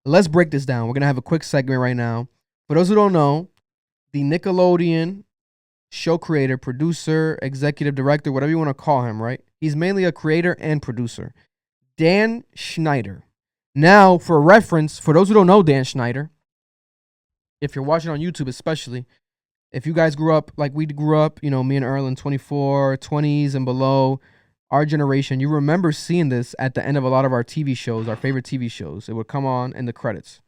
Let's break this down. We're going to have a quick segment right now. For those who don't know, the Nickelodeon show creator, producer, executive director, whatever you want to call him, right? He's mainly a creator and producer. Dan Schneider. Now, for reference, for those who don't know Dan Schneider, if you're watching on YouTube especially, if you guys grew up like we grew up, me and Erlen, 24, 20s and below, our generation, you remember seeing this at the end of a lot of our TV shows, our favorite TV shows. It would come on in the credits.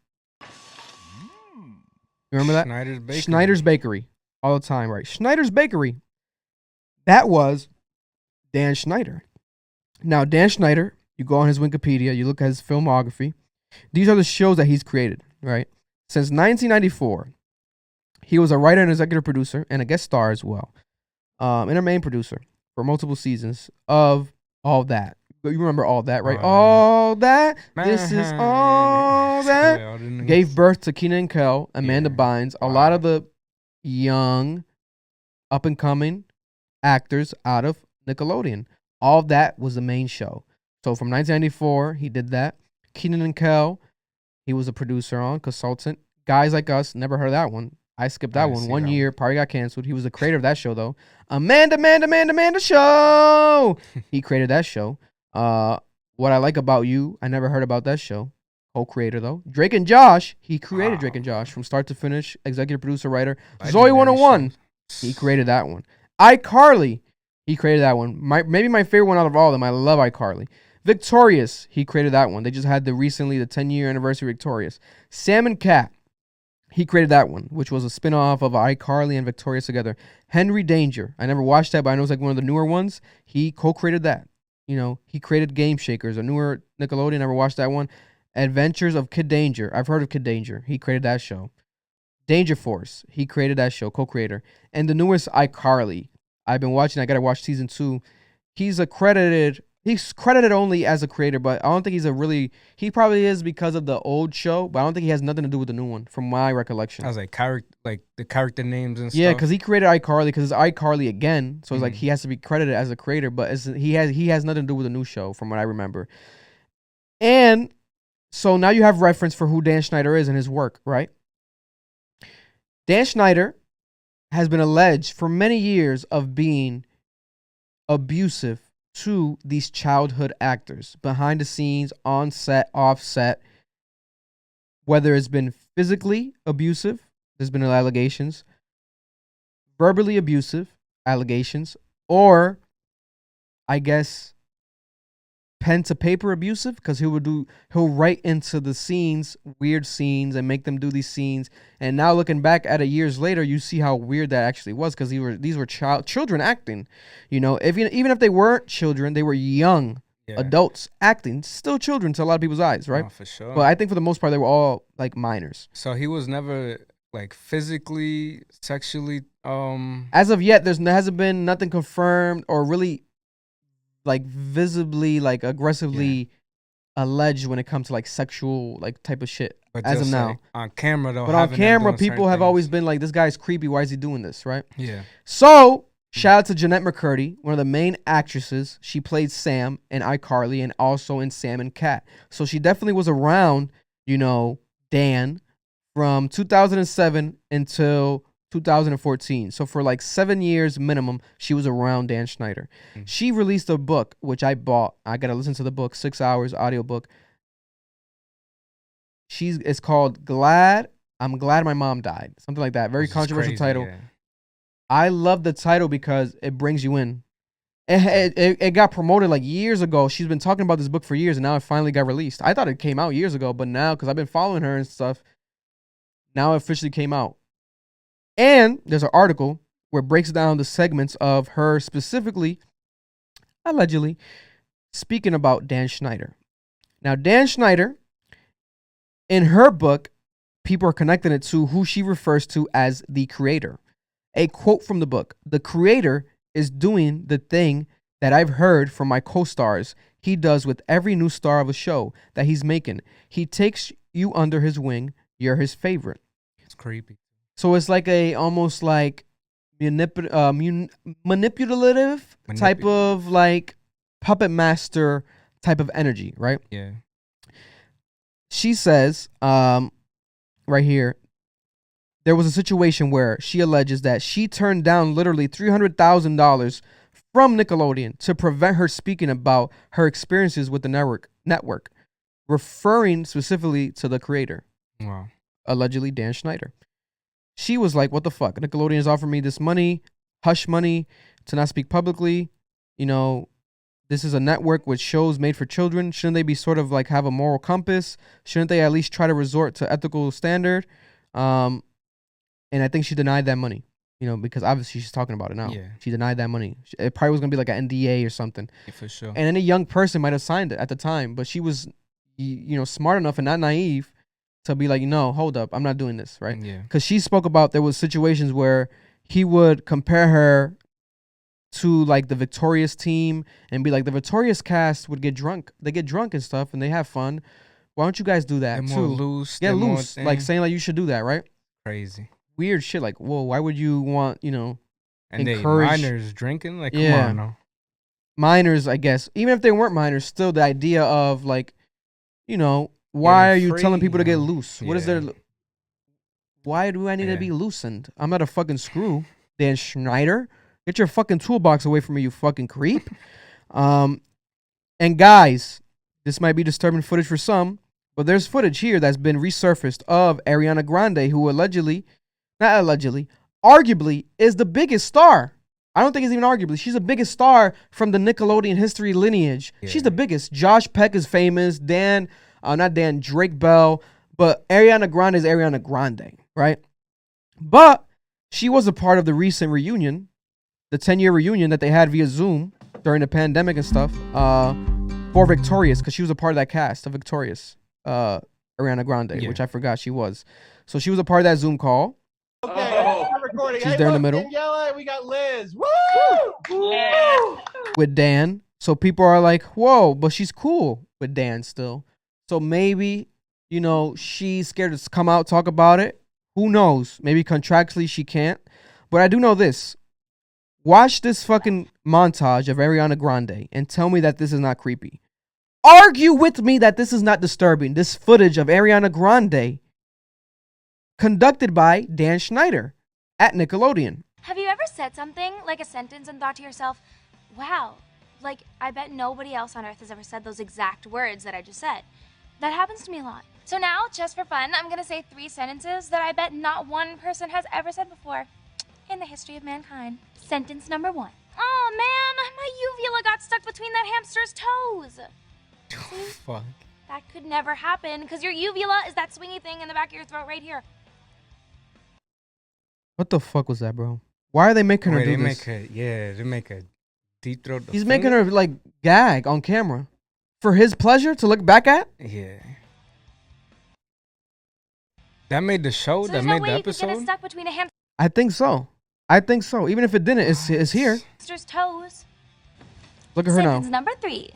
You remember that? Schneider's Bakery. All the time, right? Schneider's Bakery. That was Dan Schneider. Now, Dan Schneider, you go on his Wikipedia, you look at his filmography. These are the shows that he's created, right? Since 1994, he was a writer and executive producer and a guest star as well, and a main producer for multiple seasons of All That. You remember All That, right? All That. This is All That. Gave birth to Kenan and Kel, Amanda Bynes, a lot of the young, up-and-coming actors out of Nickelodeon. All That was the main show. So from 1994, he did that. Kenan and Kel, he was a producer on, consultant. Guys Like Us, never heard of that one. I skipped that one. 1 year, probably got canceled. He was the creator of that show, though. Amanda Show! He created that show. What I Like About You, I never heard about that show. Co-creator, though. Drake and Josh, he created Drake and Josh from start to finish. Executive producer, writer. Zoe 101, he created that one. iCarly, he created that one. Maybe my favorite one out of all of them. I love iCarly. Victorious, he created that one. They just had the 10-year anniversary of Victorious. Sam and Cat, he created that one, which was a spinoff of iCarly and Victorious together. Henry Danger, I never watched that, but I know it's like one of the newer ones. He co-created that. He created Game Shakers, a newer Nickelodeon. Never watched that one. Adventures of Kid Danger, I've heard of Kid Danger. He created that show. Danger Force, he created that show, co-creator. And the newest iCarly, I've been watching. I gotta watch season 2. He's credited only as a creator, but I don't think he probably is because of the old show, but I don't think he has nothing to do with the new one, from my recollection. I was like the character names and stuff. Yeah, because he created iCarly, because it's iCarly again, so it's like he has to be credited as a creator, but he has nothing to do with the new show, from what I remember. And so now you have reference for who Dan Schneider is and his work, right? Dan Schneider has been alleged for many years of being abusive to these childhood actors, behind the scenes, on set, off set. Whether it's been physically abusive, there's been allegations, verbally abusive allegations, or I guess pen to paper abusive, because he'll write into the scenes, weird scenes, and make them do these scenes. And now looking back at it years later, you see how weird that actually was, because these were children acting. Even if they weren't children, they were young adults acting, still children to a lot of people's eyes, right? Oh, for sure. But I think for the most part, they were all like minors. So he was never like physically, sexually. As of yet, there hasn't been nothing confirmed or really like visibly, like aggressively alleged when it comes to like sexual like type of shit. But as of now, on camera though. But on camera, people have always been like, this guy's creepy. Why is he doing this, right? Yeah. So shout out to Jennette McCurdy, one of the main actresses. She played Sam in iCarly and also in Sam and Cat. So she definitely was around, Dan from 2007 until 2014. So for like 7 years minimum, she was around Dan Schneider. She released a book, which I bought. I got to listen to the book, 6 hours audiobook. It's called I'm Glad My Mom Died. Something like that. Very controversial title. Yeah. I love the title because it brings you in. It got promoted like years ago. She's been talking about this book for years, and now it finally got released. I thought it came out years ago, but now, because I've been following her and stuff, now it officially came out. And there's an article where it breaks down the segments of her specifically, allegedly, speaking about Dan Schneider. Now, Dan Schneider, in her book, people are connecting it to who she refers to as the creator. A quote from the book: "The creator is doing the thing that I've heard from my co-stars he does with every new star of a show that he's making. He takes you under his wing. You're his favorite." It's creepy. So it's like almost like manipulative type of like puppet master type of energy, right? Yeah. She says, right here, there was a situation where she alleges that she turned down literally $300,000 from Nickelodeon to prevent her speaking about her experiences with the network, referring specifically to the creator, Wow. allegedly Dan Schneider. She was like, what the fuck? Nickelodeon has offered me this money, hush money, to not speak publicly. You know, this is a network with shows made for children. Shouldn't they be sort of like have a moral compass? Shouldn't they at least try to resort to ethical standard? And I think she denied that money, you know, because obviously she's talking about it now. Yeah. She denied that money. It probably was going to be like an NDA or something. Yeah, for sure. And any young person might have signed it at the time, but she was, you know, smart enough and not naive to be like, no, hold up, I'm not doing this, right? Yeah. Because she spoke about there was situations where he would compare her to like the Victorious team and be like, the Victorious cast would get drunk. They get drunk and stuff and they have fun. Why don't you guys do that They're too? more loose. Get they're more loose, like saying like you should do that, right? crazy. Weird shit. Like, whoa, why would you want, you know, And encourage they minors drinking? Like, Yeah. come on now. minors, I guess. Even if they weren't minors, still the idea of like, you know, why are Getting you telling free, people to get you know? loose? What is Yeah. there? Why do I need to Yeah. be loosened? I'm not a fucking screw. Dan Schneider, get your fucking toolbox away from me, you fucking creep. And guys, this might be disturbing footage for some, but there's footage here that's been resurfaced of Ariana Grande, who arguably is the biggest star. I don't think it's even arguably. She's the biggest star from the Nickelodeon history lineage. Yeah. She's the biggest. Josh Peck is famous. Drake Bell. But Ariana Grande is Ariana Grande, right? But she was a part of the recent reunion, the 10-year reunion that they had via Zoom during the pandemic and stuff, for Victorious, because she was a part of that cast of Victorious, Ariana Grande, Yeah. which I forgot she was. So she was a part of that Zoom call. Okay, we're recording. She's there in the look, middle. Daniela, we got Liz. Woo! Yeah. With Dan. So people are like, whoa, but she's cool with Dan still. So maybe, you know, she's scared to come out, talk about it. Who knows? Maybe contractually she can't. But I do know this. Watch this fucking montage of Ariana Grande and tell me that this is not creepy. Argue with me that this is not disturbing. This footage of Ariana Grande conducted by Dan Schneider at Nickelodeon. Have you ever said something, like a sentence, and thought to yourself, wow, like, I bet nobody else on earth has ever said those exact words that I just said? That happens to me a lot. So now, just for fun, I'm gonna say 3 sentences that I bet not one person has ever said before in the history of mankind. Sentence number 1. Oh man, my uvula got stuck between that hamster's toes. Fuck. That could never happen, because your uvula is that swingy thing in the back of your throat right here. What the fuck was that, bro? Why are they making her Wait, do they this? make a deep throat. He's making her like gag on camera for his pleasure to look back at. Yeah. That made the show. So That there's no made way the you could get it episode. stuck between a I think so. I think so. Even if it didn't, it's here. hamster's toes. Look at her Sentence now. number 3.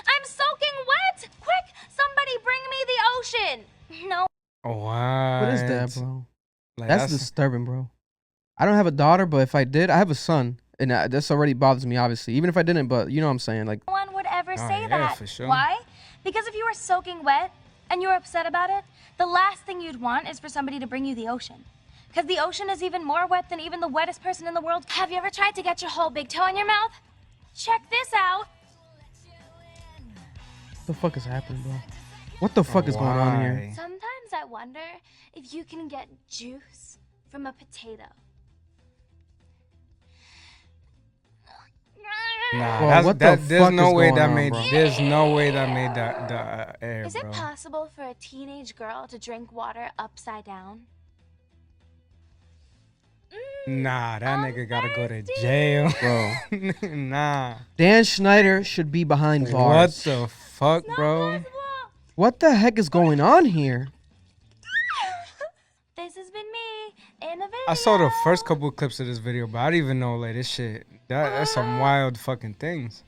I'm soaking wet! Quick, somebody bring me the ocean! No. Oh, wow. What is that, bro? Like, That's disturbing, bro. I don't have a daughter, but if I did, I have a son, and this already bothers me, obviously. Even if I didn't, but you know what I'm saying, like. No one would ever say yeah, that. for sure. Why? Because if you were soaking wet and you were upset about it, the last thing you'd want is for somebody to bring you the ocean. Because the ocean is even more wet than even the wettest person in the world. Have you ever tried to get your whole big toe in your mouth? Check this out. What the fuck is happening, bro? What the fuck is going on here? Why? Sometimes I wonder if you can get juice from a potato. Nah, Bro, that's, what the there's fuck no is way going that on, made. bro? There's no way that made the air, Is it bro. possible for a teenage girl to drink water upside down? Nah, that I'm nigga gotta go to thirsty. jail, Bro. Nah. Dan Schneider should be behind What bars. the fuck, Not bro? possible. What the heck is going on here? This has been me in a video. I saw the first couple of clips of this video, but I didn't even know like this shit. That's some wild fucking things.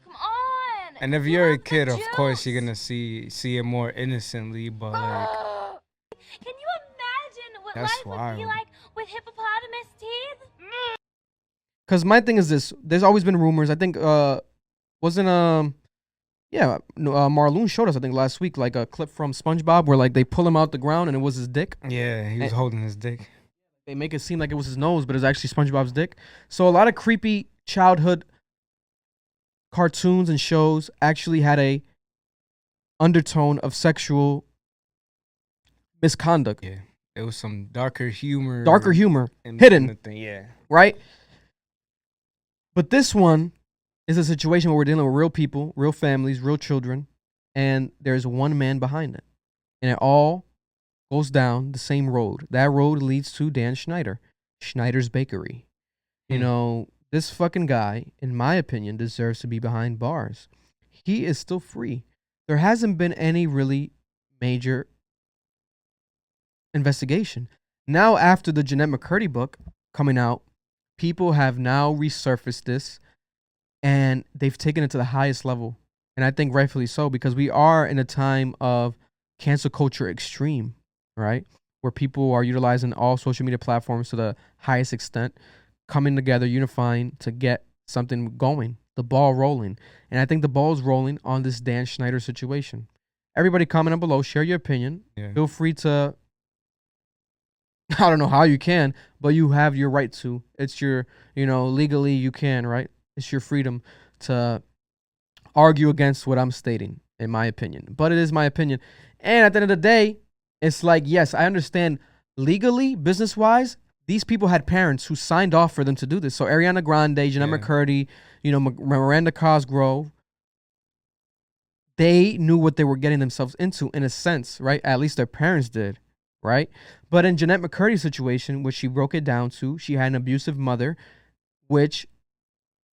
Come on. And if Give you're a up the kid, of course you're juice. gonna see it more innocently, but like Can you imagine what That's life would be wild. like with hippopotamus teeth? Because my thing is this. There's always been rumors. I think, wasn't, Yeah, no, Marloon showed us, I think, last week, like a clip from SpongeBob where like they pull him out the ground and it was his dick. Yeah, he was And- holding his dick. They make it seem like it was his nose, but it's actually SpongeBob's dick. So a lot of creepy childhood cartoons and shows actually had a undertone of sexual misconduct, Yeah, there was some darker humor. hidden. in the thing. Yeah. Right? But this one is a situation where we're dealing with real people, real families, real children, and there's one man behind it. And it all goes down the same road. That road leads to Dan Schneider, Schneider's Bakery. You know, this fucking guy, in my opinion, deserves to be behind bars. He is still free. There hasn't been any really major investigation. Now, after the Jennette McCurdy book coming out, people have now resurfaced this and they've taken it to the highest level. And I think rightfully so, because we are in a time of cancel culture extreme, right? Where people are utilizing all social media platforms to the highest extent, coming together, unifying to get something going, the ball rolling. And I think the ball's rolling on this Dan Schneider situation. Everybody comment down below, share your opinion. Yeah. Feel free to, I don't know how you can, but you have your right to. It's your, legally you can, right? It's your freedom to argue against what I'm stating, in my opinion. But it is my opinion. And at the end of the day, it's like, yes, I understand legally, business-wise, these people had parents who signed off for them to do this. So Ariana Grande, Jennette McCurdy, Miranda Cosgrove, they knew what they were getting themselves into in a sense, right? At least their parents did, right? But in Jennette McCurdy's situation, which she broke it down to, she had an abusive mother, which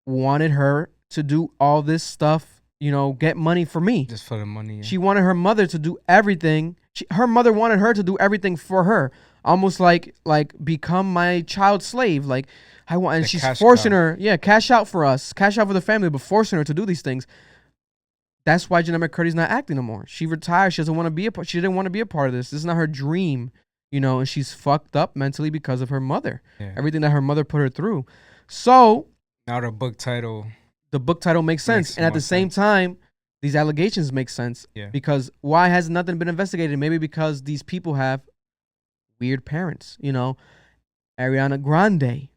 wanted her to do all this stuff, get money for me. Just for the money. Yeah. She wanted her mother to do everything. Her mother wanted her to do everything for her, almost like become my child slave. Like I want, and she's forcing her, cash out for us, cash out for the family, but forcing her to do these things. That's why Jennette McCurdy's not acting no more. She retired. She doesn't want to be she didn't want to be a part of this. This is not her dream, and she's fucked up mentally because of her mother. Yeah. Everything that her mother put her through. So now the book title makes sense. And at the same time, these allegations make sense. Yeah. Because why has nothing been investigated? Maybe because these people have weird parents. Ariana Grande.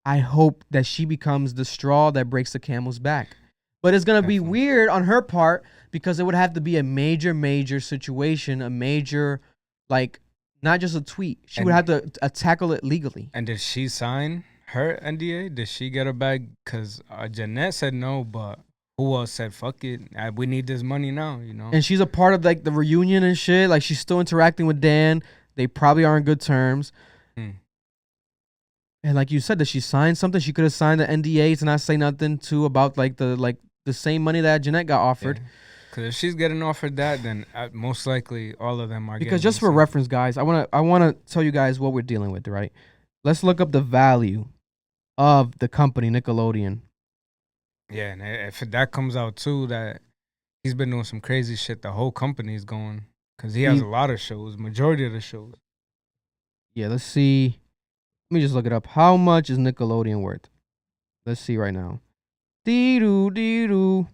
I hope that she becomes the straw that breaks the camel's back. But it's going to be weird on her part because it would have to be a major, major situation, a major, not just a tweet. She would have to tackle it legally. And did she sign her NDA? Did she get her bag? Because Jennette said no, but who else said, fuck it, we need this money now, And she's a part of, the reunion and shit. Like, she's still interacting with Dan. They probably are on good terms. And like you said, that she signed something. She could have signed the NDA to not say nothing about, the same money that Jennette got offered. Because if she's getting offered that, then most likely all of them are. Because just for reference, guys, I wanna tell you guys what we're dealing with, right? Let's look up the value of the company Nickelodeon. Yeah, and if that comes out too, that he's been doing some crazy shit, the whole company is going, because he has a lot of shows, majority of the shows. Yeah, let's see. Let me just look it up. How much is Nickelodeon worth? Let's see right now. Dee-doo.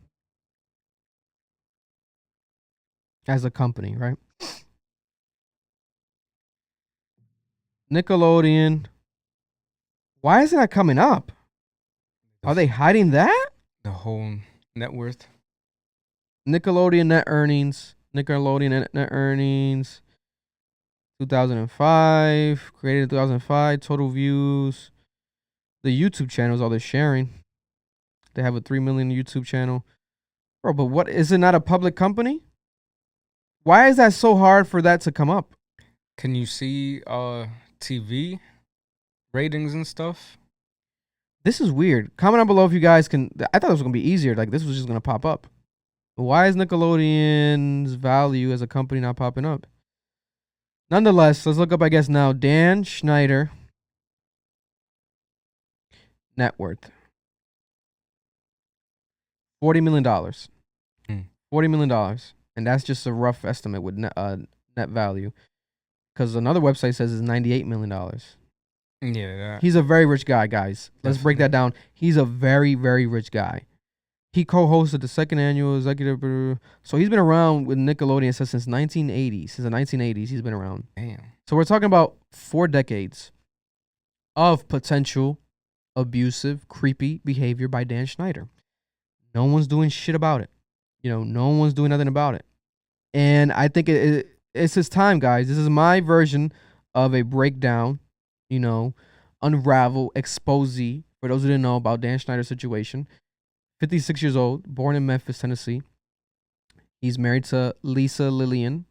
As a company, right? Nickelodeon. Why isn't that coming up? Are they hiding that? The whole net worth. Nickelodeon net earnings. 2005. Created in 2005. Total views. The YouTube channel is all they're sharing. They have a 3 million YouTube channel. Bro, but what, is it not a public company? Why is that so hard for that to come up? Can you see TV ratings and stuff? This is weird. Comment down below if you guys can. I thought it was going to be easier. This was just going to pop up. But why is Nickelodeon's value as a company not popping up? Nonetheless, let's look up, I guess, now. Dan Schneider. Net worth. $40 million. $40 million. And that's just a rough estimate with net value. Because another website says it's $98 million. Yeah. He's a very rich guy, guys. Let's break that down. He's a very, very rich guy. He co-hosted the second annual executive. So he's been around with Nickelodeon since 1980. Since the 1980s, he's been around. Damn. So we're talking about 4 decades of potential abusive, creepy behavior by Dan Schneider. No one's doing shit about it. No one's doing nothing about it. And I think it's his time, guys. This is my version of a breakdown, unravel, expose, for those who didn't know about Dan Schneider's situation. 56 years old, born in Memphis, Tennessee. He's married to Lisa Lillian.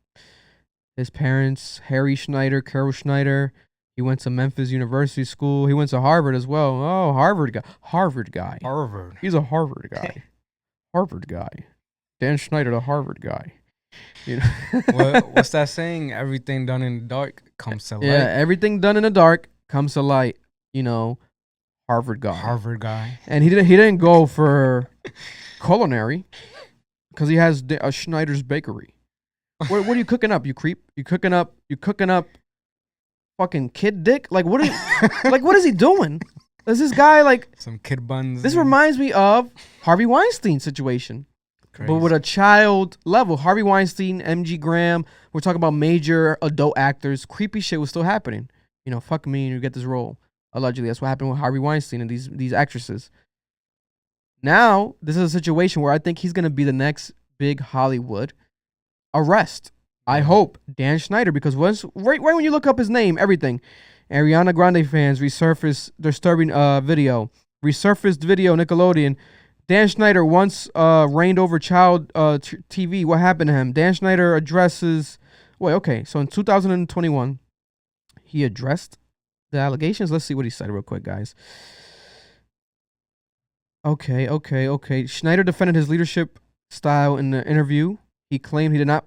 His parents, Harry Schneider, Carol Schneider. He went to Memphis University School. He went to Harvard as well. Oh, Harvard guy. Harvard. He's a Harvard guy. Harvard guy. Dan Schneider, the Harvard guy. What's that saying? Everything done in the dark comes to light. Yeah, everything done in the dark comes to light. Harvard guy. And he didn't go for culinary because he has a Schneider's Bakery. What are you cooking up, you creep? You cooking up fucking kid dick? Like what is he doing? Is this guy like some kid buns? This reminds me of Harvey Weinstein situation. Crazy. But with a child level. Harvey Weinstein, MG Graham, we're talking about major adult actors. Creepy shit was still happening. Fuck me and you get this role. Allegedly, that's what happened with Harvey Weinstein and these actresses. Now, this is a situation where I think he's going to be the next big Hollywood arrest. I hope Dan Schneider, because right when you look up his name, everything. Ariana Grande fans resurfaced disturbing video. Resurfaced video, Nickelodeon. Dan Schneider once reigned over child TV. What happened to him? Dan Schneider addresses... Wait, okay. So in 2021, he addressed the allegations. Let's see what he said real quick, guys. Okay. Schneider defended his leadership style in the interview. He claimed he did not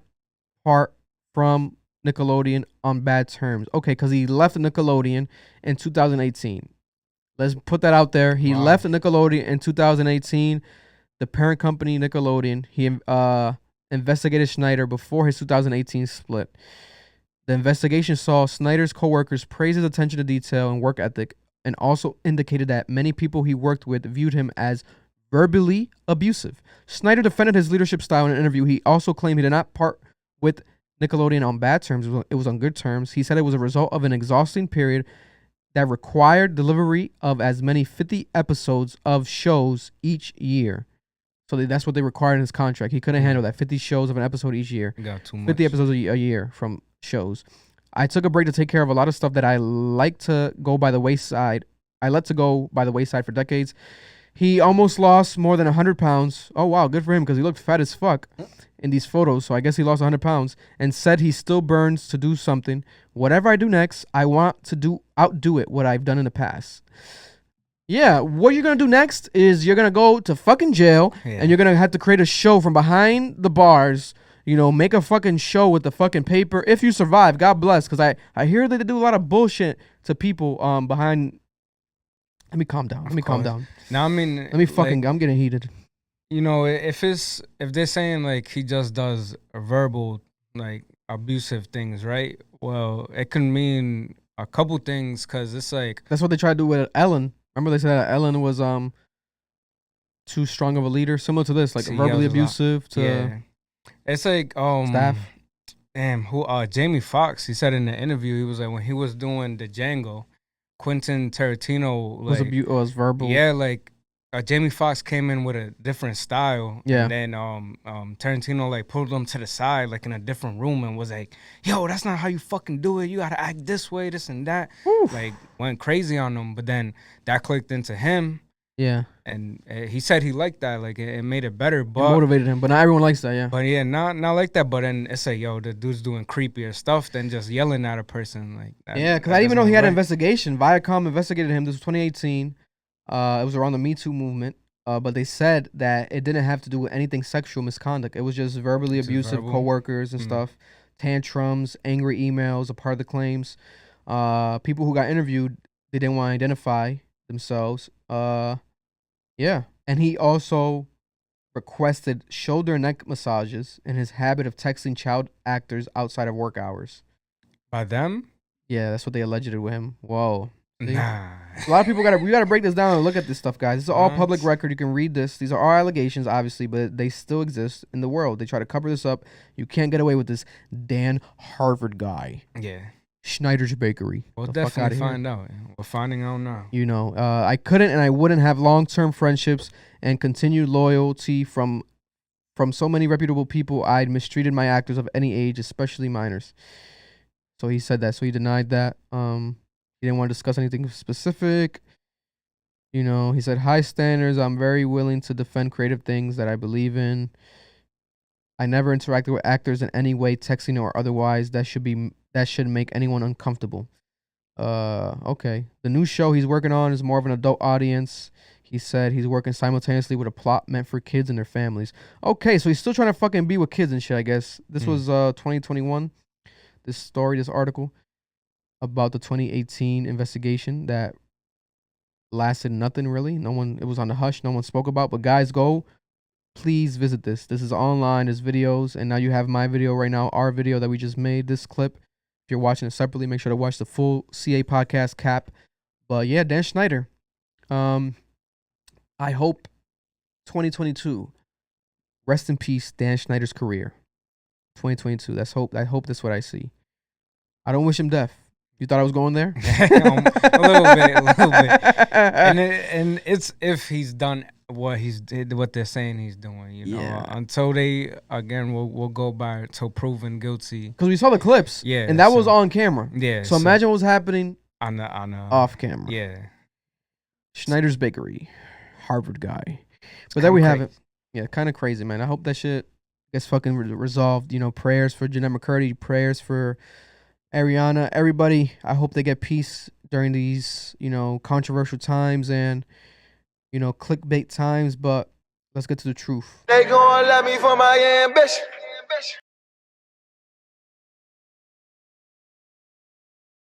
part from Nickelodeon on bad terms. Okay, because he left Nickelodeon in 2018. Let's put that out there. He left Nickelodeon in 2018. The parent company, Nickelodeon, he investigated Schneider before his 2018 split. The investigation saw Schneider's coworkers praise his attention to detail and work ethic, and also indicated that many people he worked with viewed him as verbally abusive. Schneider defended his leadership style in an interview. He also claimed he did not part with Nickelodeon on bad terms. It was on good terms. He said it was a result of an exhausting period that required delivery of as many 50 episodes of shows each year. So that's what they required in his contract. He couldn't handle that. 50 shows of an episode each year. Got too much. 50 episodes a year from shows. I took a break to take care of a lot of stuff that I like to go by the wayside. I let to go by the wayside for decades. He almost lost more than 100 pounds. Oh, wow. Good for him because he looked fat as fuck in these photos. So I guess he lost 100 pounds and said he still burns to do something. Whatever I do next, I want to outdo it what I've done in the past. Yeah, what you're going to do next is you're going to go to fucking jail and you're going to have to create a show from behind the bars. Make a fucking show with the fucking paper. If you survive, God bless. Because I hear that they do a lot of bullshit to people behind. Let me calm down. Now, I mean, I'm getting heated. If they're saying like he just does verbal like abusive things, right? Well, it can mean a couple things because it's like that's what they tried to do with Ellen. Remember they said that Ellen was too strong of a leader, similar to this, like verbally abusive to. Yeah. It's like staff. Damn, Jamie Foxx, he said in the interview, he was like when he was doing the Django, Quentin Tarantino was verbal. Yeah, like Jamie Foxx came in with a different style. Yeah. And then Tarantino like pulled him to the side like in a different room and was like, yo, that's not how you fucking do it. You gotta act this way, this and that. Oof. Like went crazy on him. But then that clicked into him. Yeah. And he said he liked that. Like it made it better. But it motivated him. But not everyone likes that, yeah. But yeah, not like that. But then it's like, yo, the dude's doing creepier stuff than just yelling at a person. Like that, yeah, because I didn't even know he had an investigation. Viacom investigated him. This was 2018. It was around the Me Too movement. But they said that it didn't have to do with anything sexual misconduct. It was just verbally abusive coworkers and stuff. Tantrums, angry emails, a part of the claims. People who got interviewed, they didn't want to identify themselves. Yeah. And he also requested shoulder and neck massages in his habit of texting child actors outside of work hours. By them? Yeah, that's what they alleged with him. Whoa. See? Nah. A lot of people we gotta break this down and look at this stuff, guys. This is all What? public record. You can read this. These are all allegations, obviously, but they still exist in the world. They try to cover this up. You can't get away with this. Dan Harvard guy, Yeah. Schneider's Bakery. We'll The fuck outta definitely here. find out. We're finding out now. You know, I couldn't and I wouldn't have long-term friendships and continued loyalty from so many reputable people. I'd mistreated my actors of any age, especially minors. So he said that. So he denied that. He didn't want to discuss anything specific. You know, he said, high standards. I'm very willing to defend creative things that I believe in. I never interacted with actors in any way, texting or otherwise. That should make anyone uncomfortable. Okay. The new show he's working on is more of an adult audience. He said he's working simultaneously with a plot meant for kids and their families. Okay, so he's still trying to fucking be with kids and shit, I guess. This was 2021. This article about the 2018 investigation that lasted nothing really. It was on the hush. No one spoke about. But guys, please visit this. This is online. There's videos. And now you have my video right now, our video that we just made, this clip. If you're watching it separately, make sure to watch the full CA podcast cap. But yeah, Dan Schneider. I hope 2022. Rest in peace, Dan Schneider's career. 2022. I hope that's what I see. I don't wish him death. You thought I was going there? A little bit. And it's if he's done what they're saying he's doing, you know. Yeah. Until they again we'll go by till proven guilty. Because we saw the clips. Yeah. And that was on camera. Yeah. So imagine what was happening on the off camera. Yeah. Schneider's Bakery. Harvard guy. But there we have it. Yeah, kind of crazy, man. I hope that shit gets fucking resolved. You know, prayers for Jennette McCurdy, prayers for Ariana, everybody. I hope they get peace during these, you know, controversial times and, you know, clickbait times. But let's get to the truth. They gon' love me for my ambition.